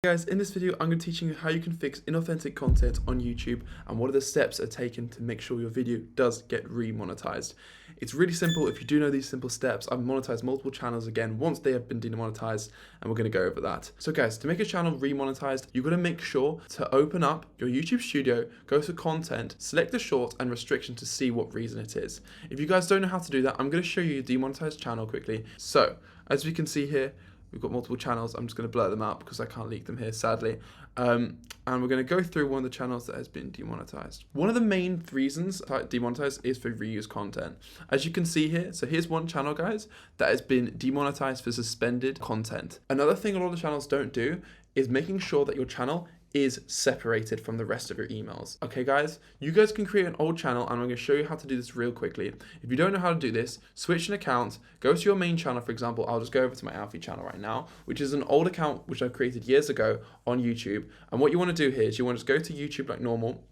Guys, in this video I'm going to be teaching you how you can fix inauthentic content on YouTube and what are the steps are taken to make sure your video does get remonetized. It's really simple. If you do know these simple steps, I've monetized multiple channels again once they have been demonetized, and we're going to go over that. So guys, to make a channel remonetized, you've got to make sure to open up your YouTube studio, go to content, select the short and restriction to see what reason it is. If you guys don't know how to do that, I'm going to show you a demonetized channel quickly. So as we can see here, we've got multiple channels. I'm just going to blur them out because I can't leak them here, sadly. And we're going to go through one of the channels that has been demonetized. One of the main reasons demonetized is for reuse content. As you can see here, so here's one channel, guys, that has been demonetized for suspended content. Another thing a lot of channels don't do is making sure that your channel is separated from the rest of your emails. Okay guys, you guys can create an old channel and I'm going to show you how to do this real quickly. If you don't know how to do this, switch an account, go to your main channel. For example, I'll just go over to my Alfie channel right now, which is an old account which I created years ago on YouTube. And what you want to do here is you want to just go to YouTube like normal,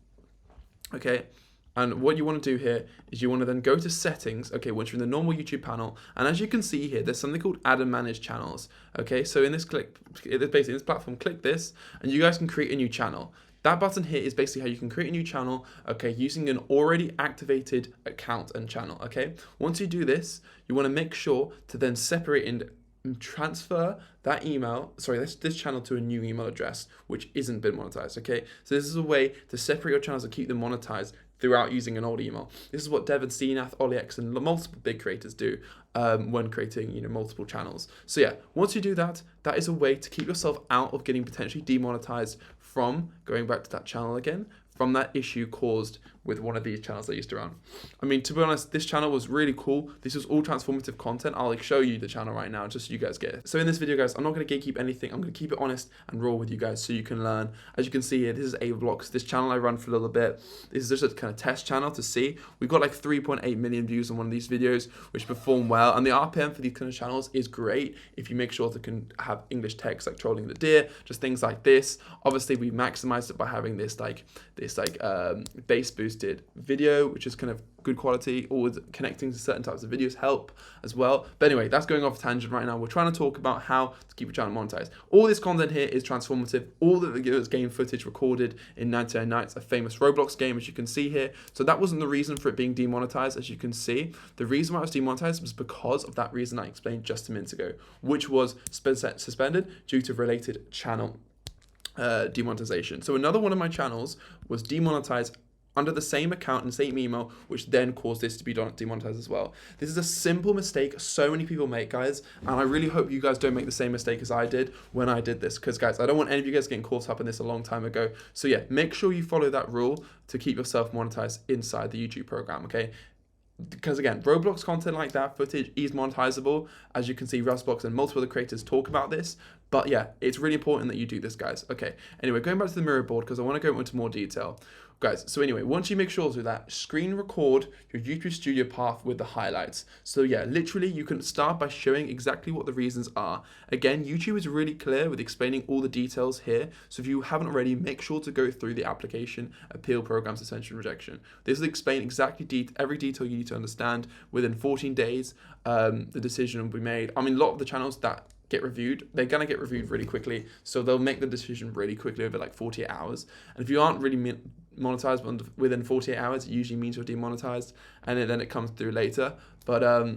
okay? And what you want to do here is you want to then go to settings, okay, once you're in the normal YouTube panel. And as you can see here, there's something called add and manage channels. Okay, so in this basically in this platform, click this and you guys can create a new channel. That button here is basically how you can create a new channel, okay, using an already activated account and channel, okay? Once you do this, you want to make sure to then separate and transfer that this channel to a new email address which isn't been monetized. Okay, so this is a way to separate your channels and keep them monetized throughout using an old email. This is what Devon, ACTAULLY, and multiple big creators do when creating multiple channels. So yeah, once you do that, that is a way to keep yourself out of getting potentially demonetized from going back to that channel again, from that issue caused with one of these channels that used to run. I mean, to be honest, this channel was really cool. This was all transformative content. I'll show you the channel right now just so you guys get it. So in this video, guys, I'm not going to gatekeep anything. I'm going to keep it honest and raw with you guys so you can learn. As you can see here, this is A-Vlogs. This channel I run for a little bit. This is just a kind of test channel to see. We've got like 3.8 million views on one of these videos, which perform well. And the RPM for these kind of channels is great if you make sure to can have English text like trolling the deer, just things like this. Obviously, we maximized it by having this bass boosted video, which is kind of good quality. Always connecting to certain types of videos help as well. But anyway, that's going off tangent right now. We're trying to talk about how to keep your channel monetized. All this content here is transformative. All the videos, game footage recorded in 99 Nights, a famous Roblox game, as you can see here. So that wasn't the reason for it being demonetized, as you can see. The reason why it was demonetized was because of that reason I explained just a minute ago, which was suspended due to related channel demonetization. So another one of my channels was demonetized under the same account and same email, which then caused this to be demonetized as well. This is a simple mistake so many people make, guys, and I really hope you guys don't make the same mistake as I did when I did this, because guys, I don't want any of you guys getting caught up in this a long time ago. So yeah, make sure you follow that rule to keep yourself monetized inside the YouTube program, okay? Because again, Roblox content like that, footage is monetizable. As you can see, Rustbox and multiple other creators talk about this. But yeah, it's really important that you do this, guys. Okay, anyway, going back to the mirror board, because I want to go into more detail. Guys, so anyway, once you make sure to do that, screen record your YouTube Studio path with the highlights. So yeah, literally you can start by showing exactly what the reasons are. Again, YouTube is really clear with explaining all the details here. So if you haven't already, make sure to go through the application, appeal, program, suspension, rejection. This will explain exactly every detail you need to understand. Within 14 days, the decision will be made. I mean, a lot of the channels that get reviewed, they're going to get reviewed really quickly. So they'll make the decision really quickly over like 48 hours. And if you aren't really monetized within 48 hours, it usually means you're demonetized, and then it comes through later. But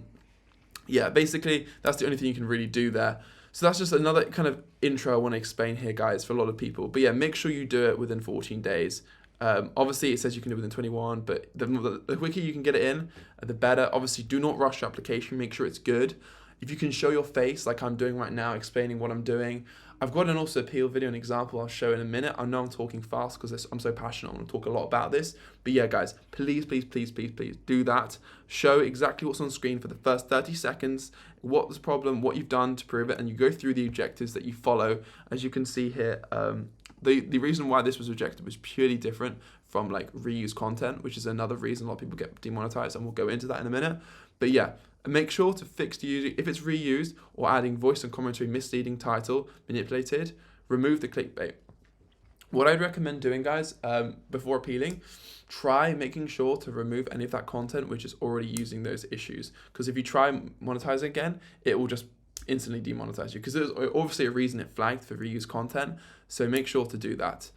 yeah, basically that's the only thing you can really do there. So that's just another kind of intro I want to explain here, guys, for a lot of people. But yeah, make sure you do it within 14 days. Obviously, it says you can do it within 21, but the quicker you can get it in, the better. Obviously, do not rush your application. Make sure it's good. If you can show your face like I'm doing right now, explaining what I'm doing. I've got an also appeal video, an example I'll show in a minute. I know I'm talking fast because I'm so passionate. I want to talk a lot about this. But yeah, guys, please, please, please, please, please do that. Show exactly what's on screen for the first 30 seconds, what's the problem, what you've done to prove it, and you go through the objectives that you follow. As you can see here, the reason why this was rejected was purely different from like reuse content, which is another reason a lot of people get demonetized, and we'll go into that in a minute. But yeah, make sure to fix the user if it's reused or adding voice and commentary, misleading title, manipulated, remove the clickbait. What I'd recommend doing, guys, before appealing, try making sure to remove any of that content which is already using those issues. Because if you try monetizing again, it will just instantly demonetize you, because there's obviously a reason it flagged for reused content. So make sure to do that.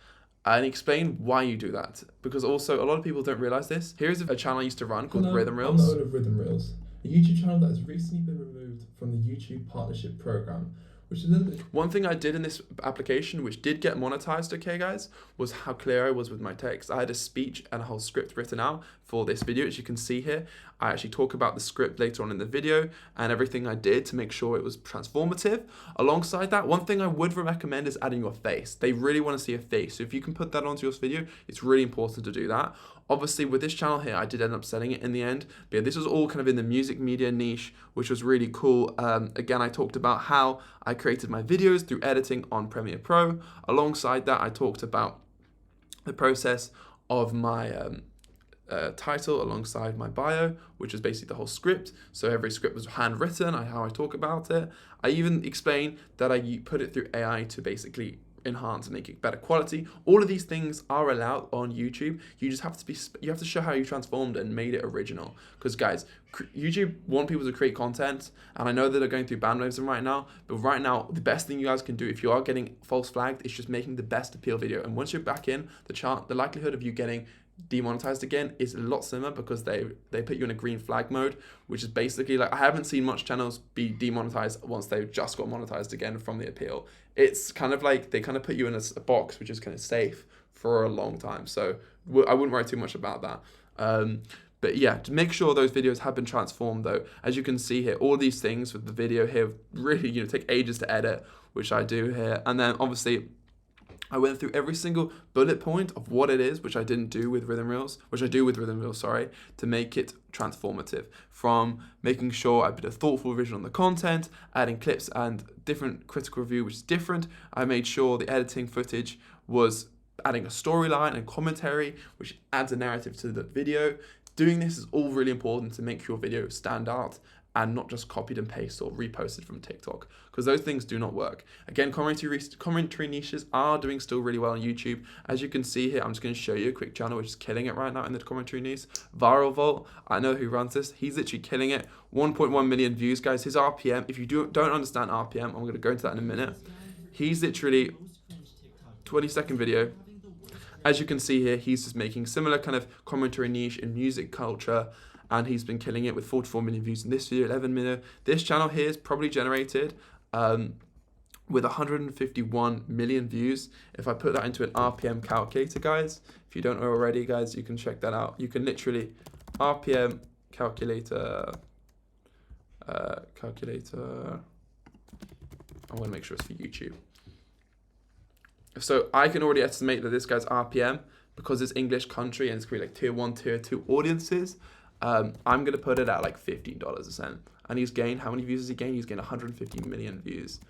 And explain why you do that, because also a lot of people don't realize this. Here's a channel I used to run called Rhythm Reels. I'm the owner of Rhythm Reels, a YouTube channel that has recently been removed from the YouTube Partnership Program, which is a little bit... One thing I did in this application, which did get monetized, okay guys, was how clear I was with my text. I had a speech and a whole script written out for this video, as you can see here. I actually talk about the script later on in the video and everything I did to make sure it was transformative. Alongside that, one thing I would recommend is adding your face. They really want to see a face. So if you can put that onto your video, it's really important to do that. Obviously, with this channel here, I did end up selling it in the end. But yeah, this was all kind of in the music media niche, which was really cool. Again, I talked about how I created my videos through editing on Premiere Pro. Alongside that, I talked about the process of my title alongside my bio, which is basically the whole script. So every script was handwritten, how I talk about it. I even explained that I put it through AI to basically enhance and make it better quality. All of these things are allowed on YouTube. You just have to show how you transformed and made it original. Because guys, YouTube want people to create content, and I know that they're going through bandwagon right now, but right now the best thing you guys can do if you are getting false flagged is just making the best appeal video. And once you're back in, the likelihood of you getting demonetized again is a lot slimmer, because they put you in a green flag mode, which is basically like, I haven't seen much channels be demonetized once they've just got monetized again from the appeal. It's kind of like they kind of put you in a box which is kind of safe for a long time. So I wouldn't worry too much about that. But yeah, to make sure those videos have been transformed though, as you can see here, all these things with the video here really take ages to edit, which I do here. And then obviously I went through every single bullet point of what it is, which I didn't do with Rhythm Reels, to make it transformative. From making sure I put a thoughtful vision on the content, adding clips and different critical review, which is different. I made sure the editing footage was adding a storyline and commentary, which adds a narrative to the video. Doing this is all really important to make your video stand out and not just copied and pasted or reposted from TikTok, because those things do not work. Again, commentary niches are doing still really well on YouTube. As you can see here, I'm just going to show you a quick channel which is killing it right now in the commentary niche. Viral Vault, I know who runs this. He's literally killing it. 1.1 million views, guys. His RPM, if you don't understand RPM, I'm going to go into that in a minute. He's literally 20-second video. As you can see here, he's just making similar kind of commentary niche in music culture, and he's been killing it with 44 million views in this video, 11 million. This channel here is probably generated with 151 million views. If I put that into an RPM calculator, guys, if you don't know already, guys, you can check that out. You can literally RPM calculator, I want to make sure it's for YouTube. So I can already estimate that this guy's RPM, because it's English country and it's creating like tier 1, tier 2 audiences, I'm going to put it at like $15 a cent. And he's gained, how many views has he gained? He's gained 150 million views,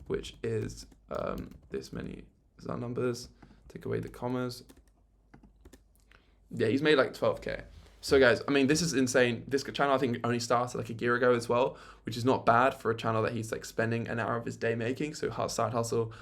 which is this many. Is our numbers? Take away the commas. Yeah, he's made like 12K. So guys, I mean, this is insane. This channel I think only started like a year ago as well, which is not bad for a channel that he's like spending an hour of his day making. So side hustle,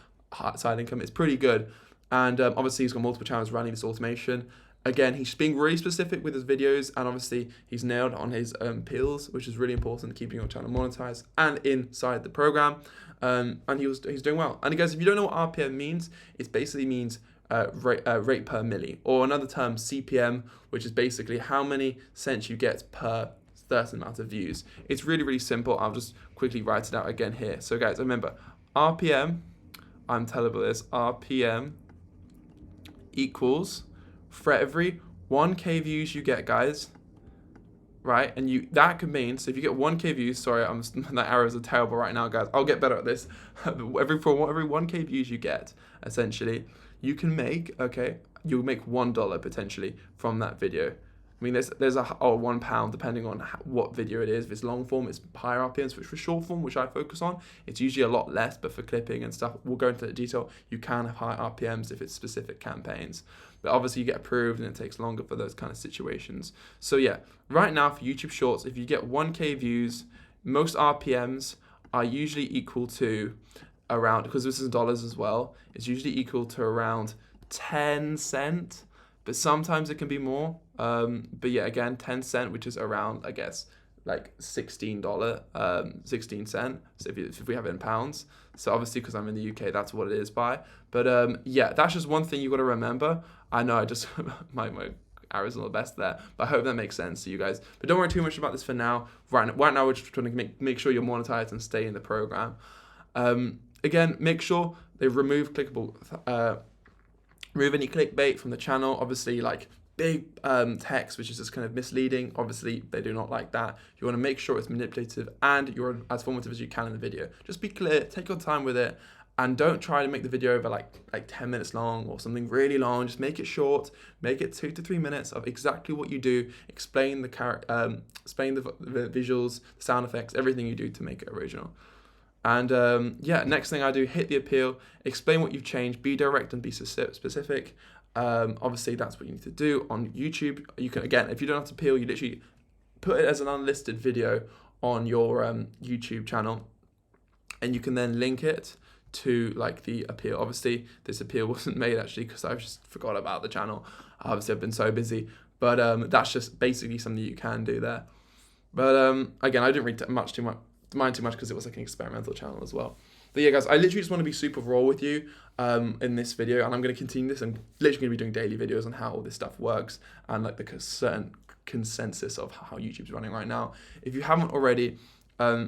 side income is pretty good. And obviously he's got multiple channels running this automation. Again, he's being really specific with his videos, and obviously he's nailed on his appeals, which is really important, keeping your channel monetized and inside the program. And he's doing well. And guys, if you don't know what RPM means, it basically means rate per milli, or another term, CPM, which is basically how many cents you get per certain amount of views. It's really, really simple. I'll just quickly write it out again here. So guys, remember, RPM, I'm terrible at this, RPM equals, for every 1K views you get, guys, right? And that could mean, so if you get 1K views, sorry, that arrows are terrible right now, guys. I'll get better at this. For every 1K views you get, essentially, you can make, you'll make $1 potentially from that video. I mean, there's £1 depending on what video it is. If it's long form, it's higher RPMs. Which for short form, which I focus on, it's usually a lot less. But for clipping and stuff, we'll go into the detail. You can have high RPMs if it's specific campaigns. But obviously you get approved and it takes longer for those kind of situations. So yeah, right now for YouTube Shorts, if you get 1K views, most RPMs are usually equal to around, because this is dollars as well, it's usually equal to around 10 cents. But sometimes it can be more. But yeah, again, 10 cents, which is around, I guess, like $16, 16 cent. So if we have it in pounds, so obviously because I'm in the UK, that's what it is by. But yeah, that's just one thing you got to remember. I know I just my arrows are not the best there, but I hope that makes sense to you guys. But don't worry too much about this for now. Right now we're just trying to make sure you're monetized and stay in the program. Again, make sure they remove clickable, remove any clickbait from the channel. Obviously, like big text, which is just kind of misleading. Obviously, they do not like that. You want to make sure it's manipulative and you're as formative as you can in the video. Just be clear, take your time with it, and don't try to make the video over like 10 minutes long or something really long. Just make it short. Make it 2 to 3 minutes of exactly what you do. Explain the explain the visuals, the sound effects, everything you do to make it original. And yeah, next thing I do, hit the appeal, explain what you've changed, be direct and be specific. Obviously, that's what you need to do on YouTube. You can, again, if you don't have to appeal, you literally put it as an unlisted video on your YouTube channel, and you can then link it to like the appeal. Obviously, this appeal wasn't made actually because I just forgot about the channel. Obviously, I've been so busy, but that's just basically something you can do there. But again, I didn't read mind too much because it was like an experimental channel as well. But yeah, guys, I literally just want to be super raw with you in this video, and I'm going to continue this. I'm literally going to be doing daily videos on how all this stuff works and like the certain consensus of how YouTube's running right now. If you haven't already,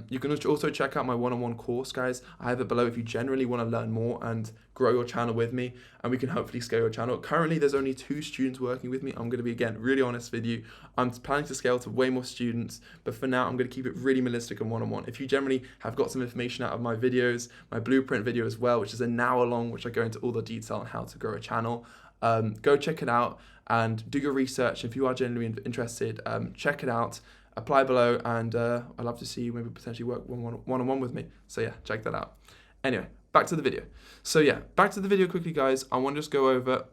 you can also check out my one-on-one course, guys. I have it below if you generally want to learn more and grow your channel with me, and we can hopefully scale your channel. Currently, there's only 2 students working with me. I'm going to be, again, really honest with you. I'm planning to scale to way more students, but for now, I'm going to keep it really minimalistic and one-on-one. If you generally have got some information out of my videos, my blueprint video as well, which is an hour long, which I go into all the detail on how to grow a channel, go check it out and do your research. If you are genuinely interested, check it out. Apply below, and I'd love to see you maybe potentially work one-on-one with me. So yeah, check that out. Anyway, back to the video. So yeah, back to the video quickly, guys. I want to just go over,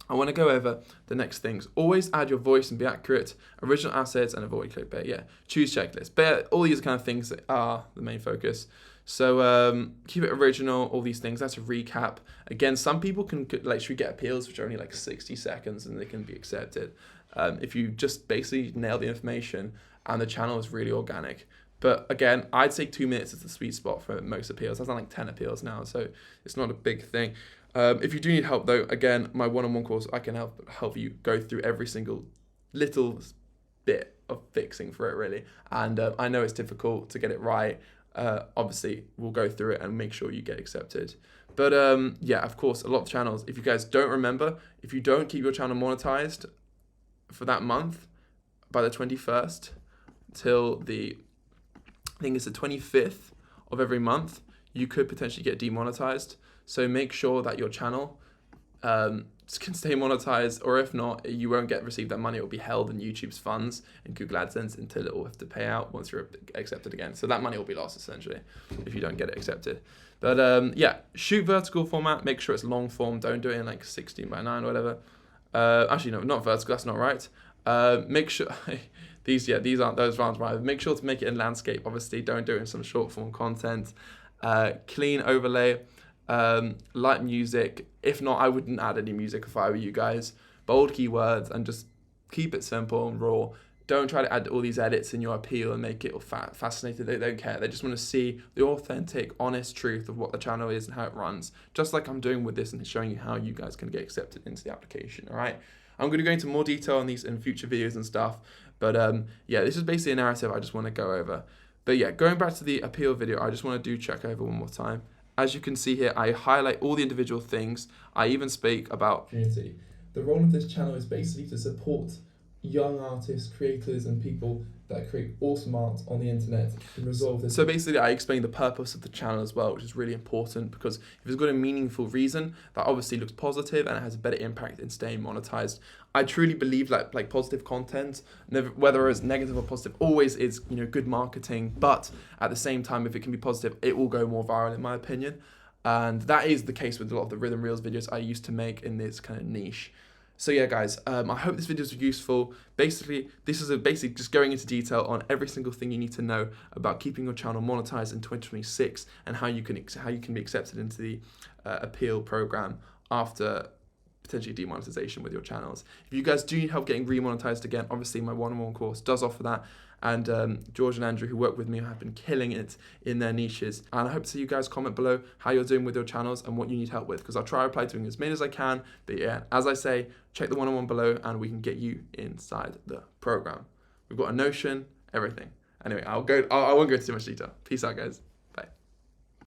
the next things. Always add your voice and be accurate, original assets, and avoid clickbait. Yeah, choose checklist. But all these kind of things are the main focus. So keep it original, all these things. That's a recap. Again, some people can literally get appeals which are only like 60 seconds and they can be accepted. If you just basically nail the information and the channel is really organic. But again, I'd say 2 minutes is the sweet spot for most appeals. I've done like 10 appeals now, so it's not a big thing. If you do need help though, again, my one-on-one course, I can help you go through every single little bit of fixing for it really. And I know it's difficult to get it right. Obviously, we'll go through it and make sure you get accepted. But yeah, of course, a lot of channels, if you guys don't remember, if you don't keep your channel monetized for that month by the 21st till the, I think it's the 25th of every month, you could potentially get demonetized. So make sure that your channel can stay monetized, or if not, you won't receive that money. It will be held in YouTube's funds and Google AdSense until it will have to pay out once you're accepted again. So that money will be lost essentially if you don't get it accepted. But yeah, shoot vertical format. Make sure it's long form. Don't do it in like 16:9 or whatever. Actually, no, not vertical. That's not right. Make sure these aren't those rounds right. Make sure to make it in landscape. Obviously, don't do it in some short form content. Clean overlay. Light music. If not, I wouldn't add any music if I were you guys. Bold keywords and just keep it simple and raw. Don't try to add all these edits in your appeal and make it all fascinating. They don't care. They just want to see the authentic, honest truth of what the channel is and how it runs. Just like I'm doing with this and showing you how you guys can get accepted into the application. All right. I'm going to go into more detail on these in future videos and stuff. But yeah, this is basically a narrative I just want to go over. But yeah, going back to the appeal video, I just want to check over one more time. As you can see here, I highlight all the individual things. I even speak about community. The role of this channel is basically to support young artists, creators, and people that create awesome art on the internet and resolve this. So basically, I explain the purpose of the channel as well, which is really important because if it's got a meaningful reason, that obviously looks positive and it has a better impact in staying monetized. I truly believe that like positive content, whether it's negative or positive, always is good marketing. But at the same time, if it can be positive, it will go more viral, in my opinion. And that is the case with a lot of the Rhythm Reels videos I used to make in this kind of niche. So yeah, guys, I hope this video was useful. Basically, this is basically just going into detail on every single thing you need to know about keeping your channel monetized in 2026 and how you can be accepted into the appeal program after potentially demonetization with your channels. If you guys do need help getting remonetized again, obviously my one-on-one course does offer that. And George and Andrew, who work with me, have been killing it in their niches. And I hope to see you guys comment below how you're doing with your channels and what you need help with, because I'll try to reply to as many as I can. But yeah, as I say, check the one-on-one below and we can get you inside the program. We've got a Notion, everything. Anyway, I won't go into too much detail. Peace out, guys.